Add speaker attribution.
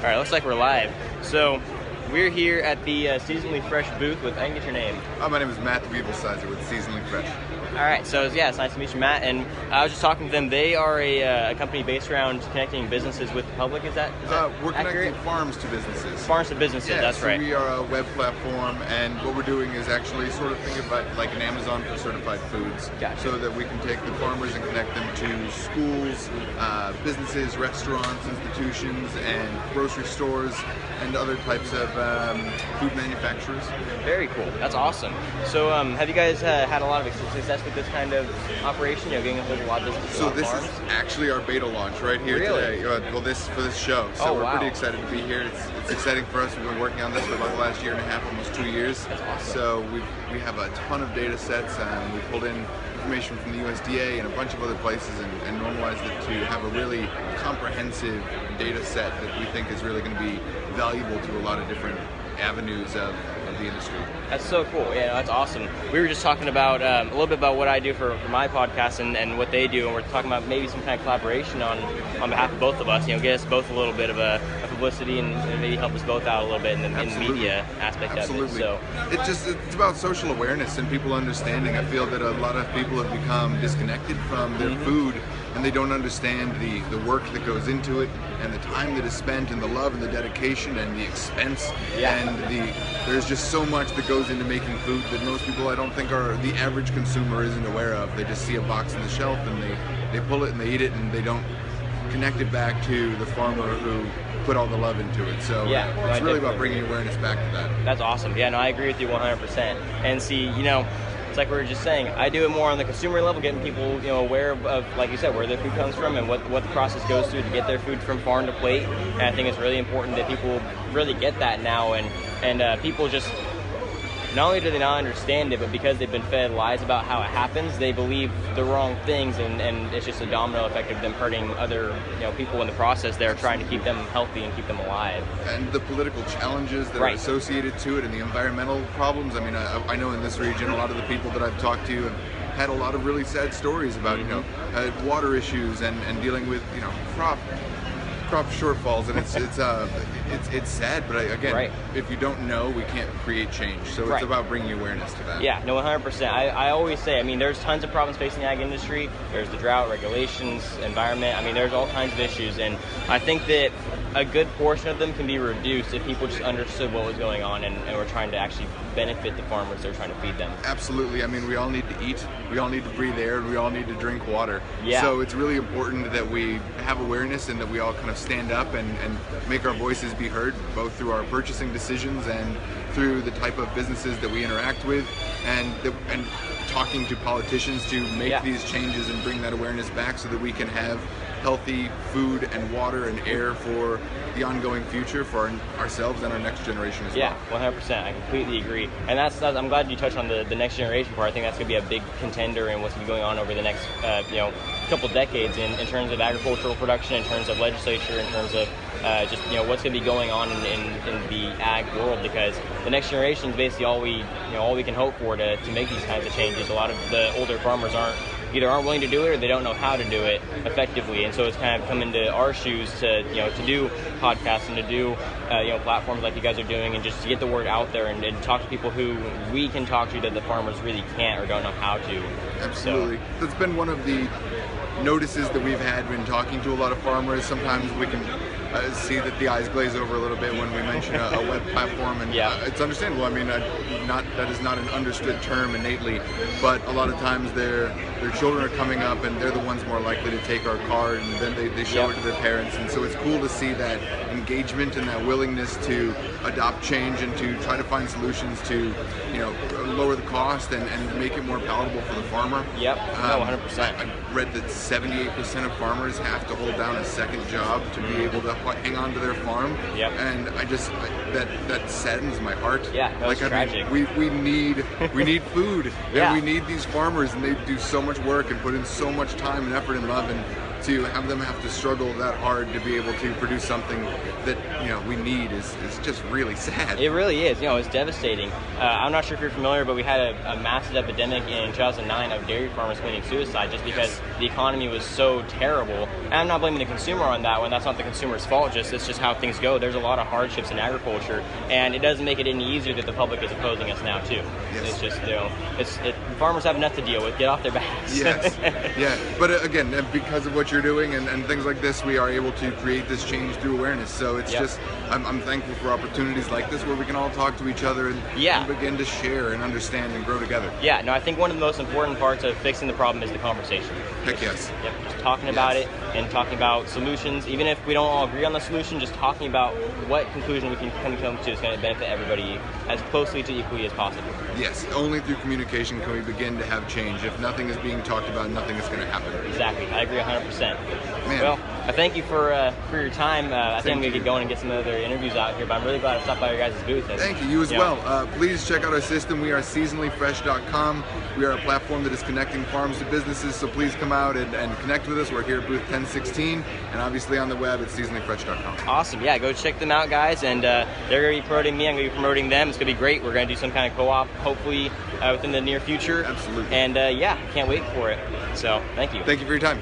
Speaker 1: All right, looks like we're live. So we're here at the Seasonally Fresh booth with, I can get your name.
Speaker 2: My name is Matt the Beeble Sizer with Seasonally Fresh.
Speaker 1: All right, so yeah, it's nice to meet you, Matt. And I was just talking to them. They are a company based around connecting businesses with the public. Is that
Speaker 2: we're
Speaker 1: accurate?
Speaker 2: connecting farms to businesses.
Speaker 1: Farms to businesses,
Speaker 2: Yeah,
Speaker 1: that's
Speaker 2: so
Speaker 1: right.
Speaker 2: we are a web platform, and what we're doing is actually sort of think about like an Amazon for certified foods,
Speaker 1: Gotcha.
Speaker 2: so that we can take the farmers and connect them to schools, businesses, restaurants, institutions, and grocery stores, and other types of food manufacturers.
Speaker 1: Very cool. That's awesome. So have you guys had a lot of success with this kind of operation? Getting a whole lot of business.
Speaker 2: So this is actually our beta launch right here today. Well, for this show. So we're pretty excited to be here. It's exciting for us. We've been working on this for about the last year and a half, almost 2 years.
Speaker 1: That's awesome.
Speaker 2: So we have a ton of data sets. We pulled in information from the USDA and a bunch of other places and normalized it to have a really comprehensive data set that we think is really going to be valuable to a lot of different avenues of the industry.
Speaker 1: That's so cool. Yeah, that's awesome. We were just talking about a little bit about what I do for my podcast and what they do, and we're talking about maybe some kind of collaboration on behalf of both of us. Get us both a little bit of a publicity and maybe help us both out a little bit in the media aspect of it. So
Speaker 2: it's about social awareness and people understanding. I feel that a lot of people have become disconnected from their food, and they don't understand the work that goes into it, and the time that is spent, and the love and the dedication and the expense, and there's just so much that goes into making food that most people, I don't think, are the average consumer isn't aware of. They just see a box on the shelf and they pull it and they eat it, and they don't connect it back to the farmer who put all the love into it. So it's really about bringing awareness back to that.
Speaker 1: That's awesome. Yeah, no, I agree with you 100%. And see, it's like we were just saying, I do it more on the consumer level, getting people, aware of, like you said, where their food comes from and what the process goes through to get their food from farm to plate. And I think it's really important that people really get that now, and people just, not only do they not understand it, but because they've been fed lies about how it happens, they believe the wrong things, and it's just a domino effect of them hurting other people in the process. They're trying to keep them healthy and keep them alive.
Speaker 2: And the political challenges that are associated to it, and the environmental problems. I mean, I know in this region, a lot of the people that I've talked to have had a lot of really sad stories about water issues and dealing with crop shortfalls, and it's sad, but again, if you don't know, we can't create change. So it's about bringing awareness to that.
Speaker 1: Yeah, no, 100%. I always say, there's tons of problems facing the ag industry. There's the drought, regulations, environment. There's all kinds of issues, and I think that a good portion of them can be reduced if people just understood what was going on and we're trying to actually benefit the farmers they're trying to feed them.
Speaker 2: Absolutely. We all need to eat, we all need to breathe air, and we all need to drink water.
Speaker 1: Yeah.
Speaker 2: So it's really important that we have awareness and that we all kind of stand up and make our voices be heard, both through our purchasing decisions and through the type of businesses that we interact with, and talking to politicians to make these changes and bring that awareness back so that we can have healthy food and water and air for the ongoing future for ourselves and our next generation as well.
Speaker 1: Yeah, 100%. I completely agree. And that's I'm glad you touched on the next generation part. I think that's going to be a big contender in what's going to be going on over the next couple decades in terms of agricultural production, in terms of legislature, in terms of just what's going to be going on in the ag world, because the next generation is basically all we can hope for to make these kinds of changes. A lot of the older farmers aren't willing to do it, or they don't know how to do it effectively, and so it's kind of come into our shoes to do podcasts and to do platforms like you guys are doing, and just to get the word out there and talk to people who we can talk to that the farmers really can't or don't know how to.
Speaker 2: Absolutely. So that's been one of the notices that we've had when talking to a lot of farmers. Sometimes we can see that the eyes glaze over a little bit when we mention a web platform, and it's understandable. That is not an understood term innately, but a lot of times their children are coming up and they're the ones more likely to take our card, and then they show it to their parents, and so it's cool to see that engagement and that willingness to adopt change and to try to find solutions to lower the cost and make it more palatable for the farmer.
Speaker 1: 100%.
Speaker 2: I read that 78% of farmers have to hold down a second job to be able to hang on to their farm. And that saddens my heart.
Speaker 1: Tragic.
Speaker 2: We need food, and we need these farmers, and they do so much work and put in so much time and effort and love, and to have them have to struggle that hard to be able to produce something that we need is just really sad.
Speaker 1: It really is. It's devastating. I'm not sure if you're familiar, but we had a massive epidemic in 2009 of dairy farmers committing suicide just because the economy was so terrible. And I'm not blaming the consumer on that one. That's not the consumer's fault. It's just how things go. There's a lot of hardships in agriculture, and it doesn't make it any easier that the public is opposing us now too.
Speaker 2: Yes.
Speaker 1: It's just farmers have enough to deal with. Get off their backs.
Speaker 2: Yes. Yeah. But again, because of what you're doing and things like this, we are able to create this change through awareness. So it's just I'm thankful for opportunities like this where we can all talk to each other and begin to share and understand and grow together.
Speaker 1: Yeah, no, I think one of the most important parts of fixing the problem is the conversation.
Speaker 2: Heck yes.
Speaker 1: Yep, just talking about it and talking about solutions. Even if we don't all agree on the solution, just talking about what conclusion we can come to is going to benefit everybody as closely to equally as possible.
Speaker 2: Yes, only through communication can we begin to have change. If nothing is being talked about, nothing is going to happen.
Speaker 1: Exactly, I agree 100%.
Speaker 2: Man.
Speaker 1: Well, I thank you for your time. I think I'm going to get going and get some other interviews out here, but I'm really glad I stopped by your guys' booth.
Speaker 2: Thank you. You as well. Please check out our system. We are seasonallyfresh.com. We are a platform that is connecting farms to businesses, so please come out and connect with us. We're here at booth 1016, and obviously on the web at seasonallyfresh.com.
Speaker 1: Awesome. Yeah, go check them out, guys, and they're going to be promoting me. I'm going to be promoting them. It's going to be great. We're going to do some kind of co-op, hopefully, within the near future.
Speaker 2: Absolutely.
Speaker 1: And, can't wait for it. So, thank you.
Speaker 2: Thank you for your time.